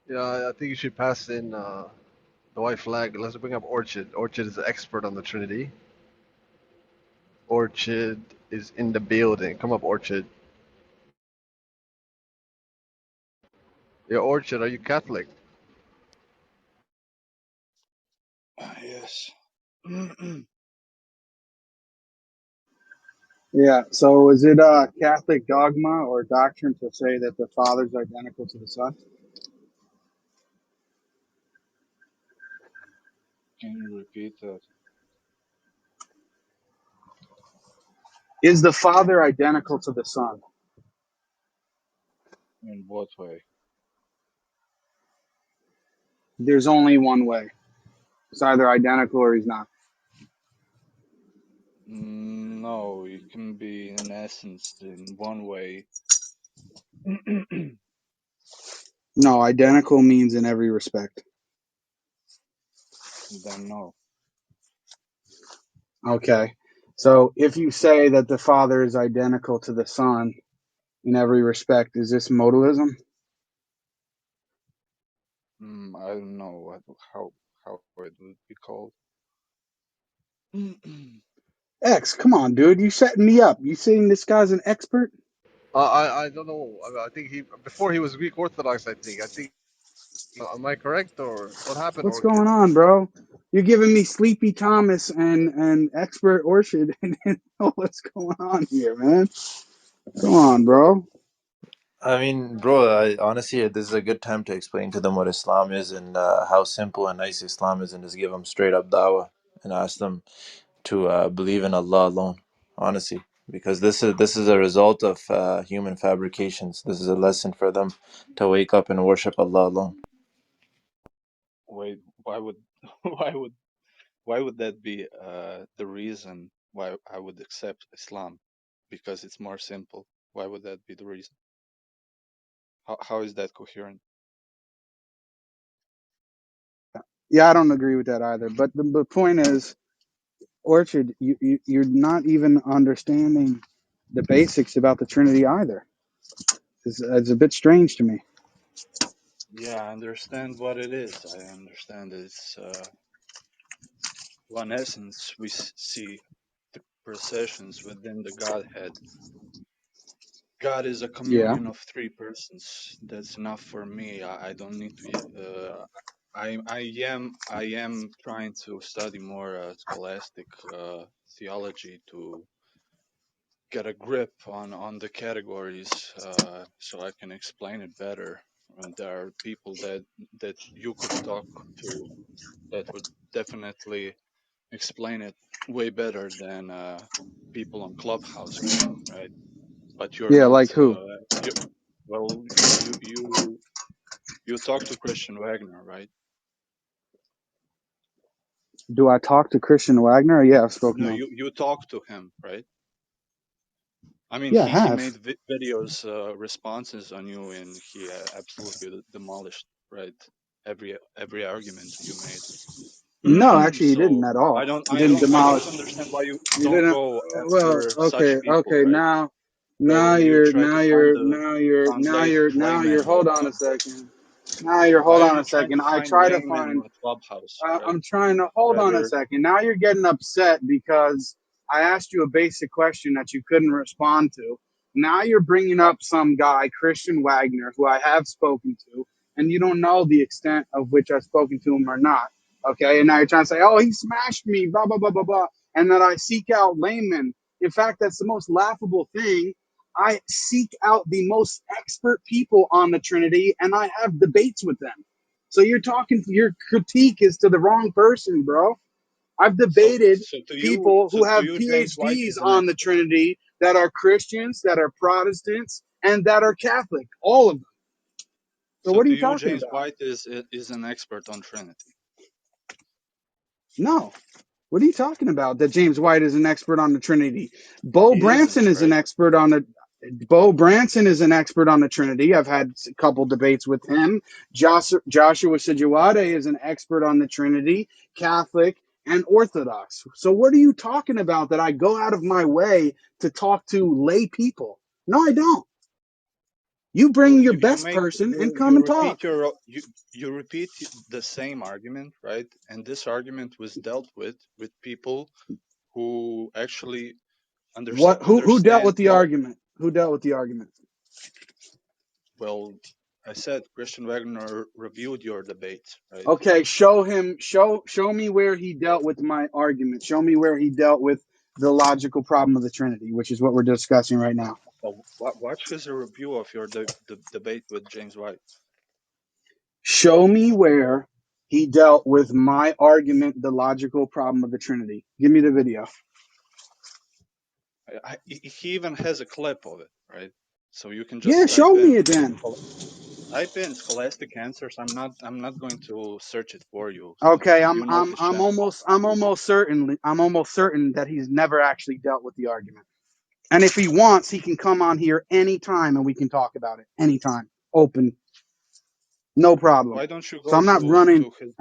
Yeah, I think you should pass in the white flag. Let's bring up Orchid. Orchid is the expert on the Trinity. Orchid is in the building. Come up, Orchid. Yeah, Orchid, are you Catholic? Yes. Yeah. So is it a Catholic dogma or doctrine to say that the Father's identical to the Son? Can you repeat that? Is the Father identical to the Son? In what way? There's only one way. It's either identical or he's not. No, it can be in essence in one way. No, identical means in every respect. Then no. Okay. So if you say that the Father is identical to the Son in every respect, is this modalism? I don't know how it would be called. X, come on, dude. You setting me up. You saying this guy's an expert? I don't know. I think he before he was Greek Orthodox. I think. Am I correct or what happened, What's Orchid? going on, bro? You're giving me Sleepy Thomas and expert Orchid. And what's going on here, man? Come on, bro. I mean, bro, honestly, this is a good time to explain to them what Islam is and how simple and nice Islam is, and just give them straight up dawah and ask them to believe in Allah alone. Honestly, because this is a result of human fabrications. This is a lesson for them to wake up and worship Allah alone. Wait, why would why would why would that be the reason why I would accept Islam? Because it's more simple. Why would that be the reason? How is that coherent? Yeah, I don't agree with that either. But the point is, Orchid, you're not even understanding the basics about the Trinity either. It's a bit strange to me. Yeah, I understand what it is. I understand it's one essence. We see the processions within the Godhead. God is a Yeah. communion of three persons. That's enough for me. I don't need to. I am trying to study more scholastic theology to get a grip on the categories, so I can explain it better. And there are people that you could talk to that would definitely explain it way better than people on Clubhouse can, right? But you're Yeah, not. like who? Well, you talk to Christian Wagner, right? Do I talk to Christian Wagner? Yeah, I've spoken No, to him. you talk to him, right? I mean, Yeah, I he have. made videos, responses on you, and he absolutely demolished, right? Every argument you made. No, actually, he didn't So at all. I don't He I didn't don't I demolish. don't understand why you He don't didn't. go Well, after such okay, people, okay. right? Now Rather you you're, try now to find you're, the now you're, now translate you're, now you're. layman Hold way on a out. second. Now you're. Why Hold are on you a trying second. to I find try to laymen find. on a clubhouse, right? I'm trying to hold on a Rather, second. Now you're getting upset because I asked you a basic question that you couldn't respond to. Now you're bringing up some guy, Christian Wagner, who I have spoken to, and you don't know the extent of which I've spoken to him or not. Okay, and now you're trying to say, "Oh, he smashed me," blah blah blah blah blah, and that I seek out laymen. In fact, that's the most laughable thing. I seek out the most expert people on the Trinity, and I have debates with them. So you're talking, your critique is to the wrong person, bro. I've so debated so to you people so who to have you James White PhDs is an on the expert. Trinity that are Christians, that are Protestants, and that are Catholic, all of them. So So what are to you you talking James about? White is an expert on Trinity. No. What are you talking about? That James White is an expert on the Trinity. Bo He Branson isn't, is an right? expert on the Bo Branson is an expert on the Trinity. I've had a couple debates with him. Joshua Sijuwade is an expert on the Trinity, Catholic and Orthodox. So what are you talking about that I go out of my way to talk to lay people? No, I don't. You Well, bring your you best make person and come you and talk. repeat you repeat the same argument, right? And this argument was dealt with people who actually What? Who dealt understand with the well. argument? Who dealt with the argument? Well, I said Christian Wagner reviewed your debates, right? Okay, show him. Show me where he dealt with my argument. Show me where he dealt with the logical problem of the Trinity, which is what we're discussing right now. So watch his review of your the debate with James White. Show me where he dealt with my argument, the logical problem of the Trinity. Give me the video. He even has a clip of it, right? So you can Yeah, just show type me in it then. Scholastic answers. I'm not going to search it for you. Okay, You know his channel. I'm almost certain that he's never actually dealt with the argument. And if he wants, he can come on here anytime and we can talk about it anytime. Open, no problem. Why don't you So go to his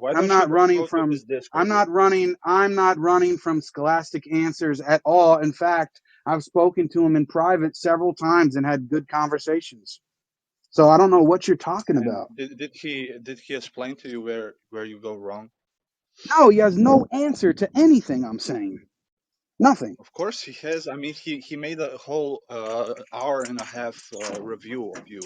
why I'm don't you not running go to from his Discord then? I'm not running from Scholastic answers at all. In fact, I've spoken to him in private several times and had good conversations. So I don't know what you're talking And about. did he explain to you where you go wrong? No, he has no answer to anything I'm saying. Nothing. Of course he has. I mean, he made a whole hour and a half review of you,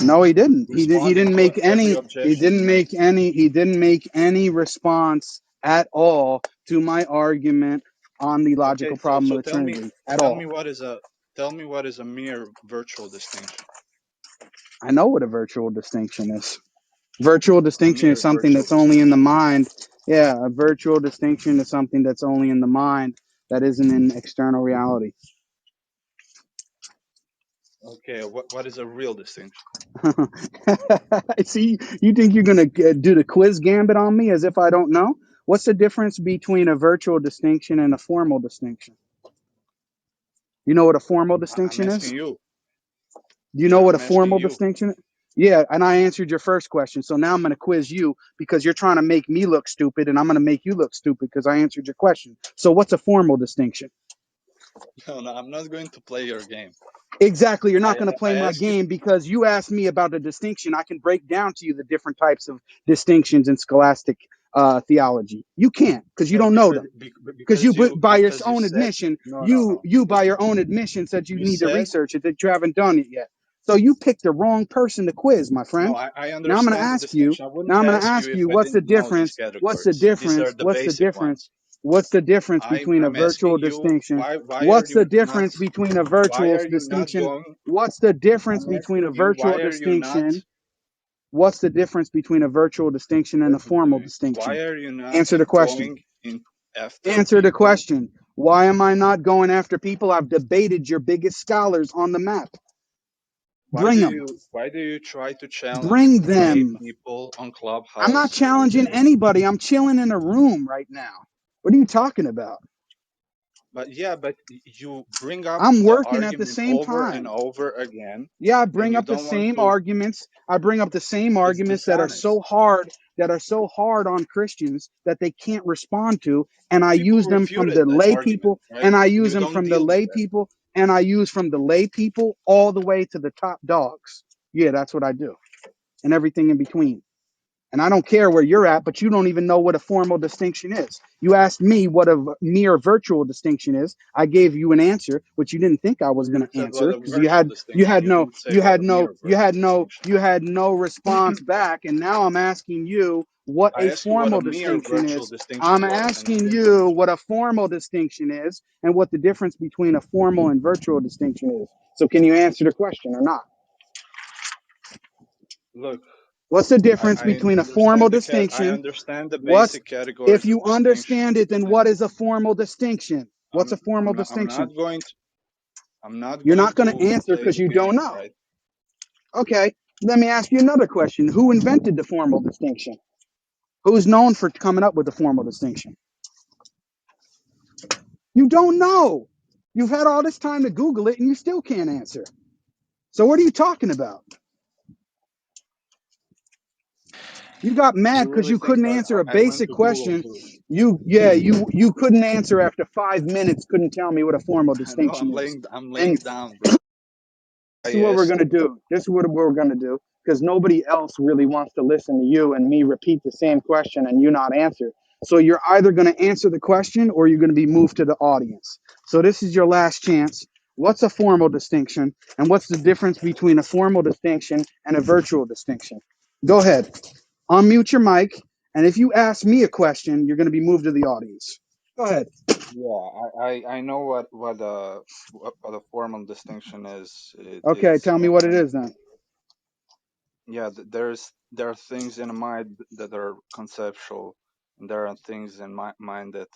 No, he didn't. He responding didn't to make every any. objection you made. He didn't make any response at all to my argument on the Okay, logical so problem of so the Trinity at tell all. me what is a tell me what is a mere virtual distinction. I know what a virtual distinction is. Virtual A distinction is mere something virtual that's only in the distinction. mind. Yeah, a virtual distinction is something that's only in the mind that isn't in external reality. Okay, what is a real distinction? See, you think you're going to do the quiz gambit on me as if I don't know? What's the difference between a virtual distinction and a formal distinction? You know what a formal I'm distinction is? asking you. Do you know Yeah, what a I'm asking formal you. distinction is? Yeah, and I answered your first question. So now I'm going to quiz you because you're trying to make me look stupid and I'm going to make you look stupid because I answered your question. So what's a formal distinction? No, no, I'm not going to play your game. Exactly. You're not I going to play I my ask you. game because you asked me about the distinction. I can break down to you the different types of distinctions in scholastic theology. You can't because you No, don't know them. Because by your because you own said admission, no, no, no. you by Listen, your own admission said you you need to said research it that you haven't done it yet. So you picked the wrong person to quiz, my no. friend. I Now I'm going to understand the ask you. distinction. I wouldn't Now I'm going to ask you ask if you I what's the didn't know these difference? What's the categories. These are difference? the What's the basic difference? ones. What's the difference between a I'm virtual asking you distinction? why are What's the you not difference between a why virtual are you not distinction? going What's the difference I'm between a asking you virtual why are you not distinction? What's the difference between a virtual distinction and a listen to formal me. Why distinction? are you not Answer the question. going in after Answer the people? question. Why am I not going after people? I've debated your biggest scholars on the map. Bring them. Why do you try to challenge Bring lay them. people on I'm not Clubhouse every challenging day? anybody. I'm chilling in a room right now. What are you talking about? But yeah, but you bring up I'm the working at the argument same over and time. over again, Yeah, I and bring you up the don't want same to. arguments. I bring up the same It's arguments dishonest. that are so hard on Christians that they can't respond to. And I People use them from the refuted that lay argument, people, right? and I And use you them don't from the deal with lay that. people, and I use from the lay people all the way to the top dogs. Yeah, that's what I do. And everything in between. And I don't care where you're at, but you don't even know what a formal distinction is. You asked me what a mere virtual distinction is. I gave you an answer, which you didn't think I Well, was you going to said what answer a because virtual distinction. You didn't say what a mere virtual distinction. you had no response back. And now I'm asking you what I a asked you what a formal mere distinction virtual is. distinction I'm was, and you asking didn't you answer. what a formal distinction is and what the difference between a formal and virtual distinction is. So can you answer the question or not? Look, What's the I, difference I between a formal understand I distinction? understand the What's basic if categories of you understand distinctions, it, but then then what is a formal distinction? What's a formal I'm distinction? not going to I'm not You're going not going to to answer play because the you don't game, know. right? Okay, let me ask you another question. Who invented the formal distinction? Who's known for coming up with the formal distinction? You don't know. You've had all this time to Google it and you still can't answer. So what are you talking about? You got mad You because really you think couldn't that answer a I went basic to Google question. to You couldn't answer after 5 minutes, couldn't tell me what a formal I know distinction is. I'm And laying down, bro. This is what we're asked. going to do. This is what we're going to do because nobody else really wants to listen to you and me repeat the same question and you not answer. So you're either going to answer the question or you're going to be moved to the audience. So this is your last chance. What's a formal distinction and what's the difference between a formal distinction and a virtual distinction? Go ahead. Unmute your mic. And if you ask me a question, you're going to be moved to the audience. Go ahead. Yeah, I know what a formal distinction is. Okay, It's tell me what it when, is then. yeah, there are things in mind that are conceptual, and there are things in my mind that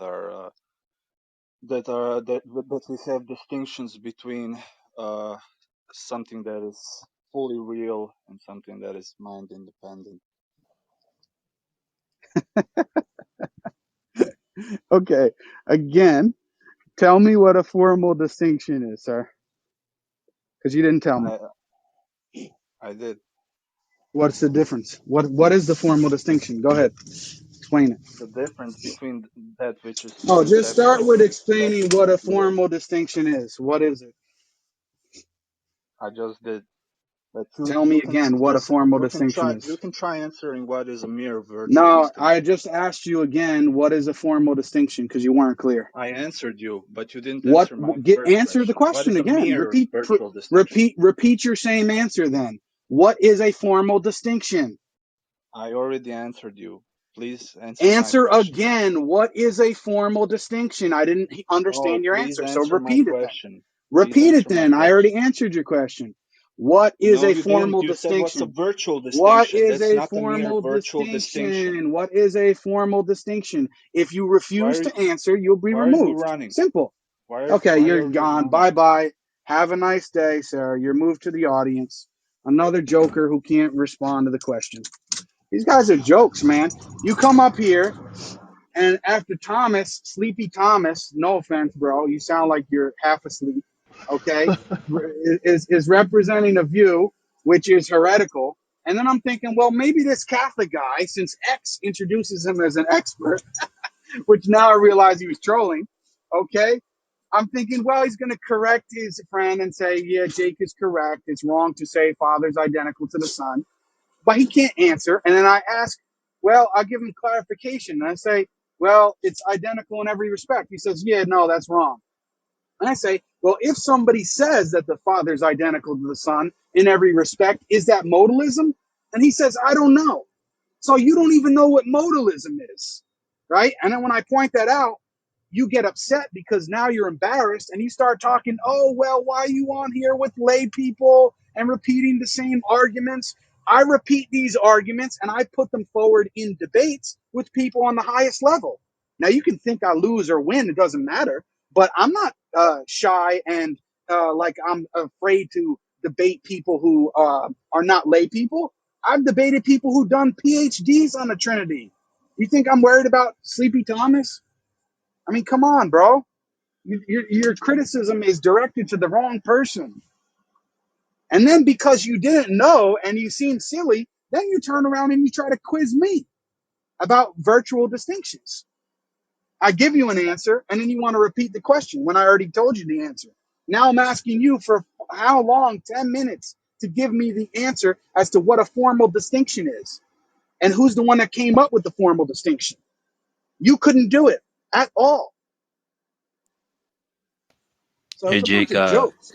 we have distinctions between uh something that is fully real and something that is mind independent. Okay, again, tell me what a formal distinction is, sir, because you didn't tell me. I I did. What's the difference? What is the formal distinction? Go ahead, explain it. The difference between that which is Oh, just start with conceptual and that explaining which what is a real. formal distinction is. What is it? I just did. But Tell me again what a formal distinction you is. can try answering what is a mere virtual No, I distinction. just asked you again what is a formal distinction because you weren't clear. I answered you, but you didn't What? answer my Get first answer the question. What question is a again. mere virtual distinction? Repeat your same answer then. What is a formal distinction? I already answered you. Please answer my Answer question. again. What is a formal distinction? I didn't Oh, understand your please answer, so answer my repeat it then. question. Please Repeat it answer my then. I already question. answered your question. What is No, a you didn't. formal You said what's a distinction? virtual What distinction. is That's a not a mere formal virtual distinction. distinction? What is a formal distinction? If you Why refuse are to answer, you'll be why are you removed. running? Simple. Okay, Why you're are you gone. running? Bye bye. Have a nice day, sir. You're moved to the audience. Another joker who can't respond to the question. These guys are jokes, man. You come up here and after Thomas, Sleepy Thomas, no offense, bro, you sound like you're half asleep, okay, is representing a view which is heretical. And then I'm thinking, well, maybe this Catholic guy, since X introduces him as an expert, which now I realize he was trolling, okay, I'm thinking, well, he's going to correct his friend and say, yeah, Jake is correct. It's wrong to say father's identical to the son, but he can't answer. And then I ask, well, I give him clarification. And I say, well, it's identical in every respect. He says, yeah, no, that's wrong. And I say, well, if somebody says that the father's identical to the son in every respect, is that modalism? And he says, I don't know. So you don't even know what modalism is, right? And then when I point that out, you get upset because now you're embarrassed and you start talking, oh, well, why are you on here with lay people and repeating the same arguments? I repeat these arguments and I put them forward in debates with people on the highest level. Now, you can think I lose or win, it doesn't matter, but I'm not shy and like I'm afraid to debate people who are not lay people. I've debated people who done PhDs on the Trinity. You think I'm worried about Sleepy Thomas? I mean, come on, bro. Your criticism is directed to the wrong person. And then because you didn't know and you seem silly, then you turn around and you try to quiz me about virtual distinctions. I give you an answer and then you want to repeat the question when I already told you the answer. Now I'm asking you for how long? 10 minutes to give me the answer as to what a formal distinction is and who's the one that came up with the formal distinction. You couldn't do it at all. So Hey it's a bunch Jake, of jokes.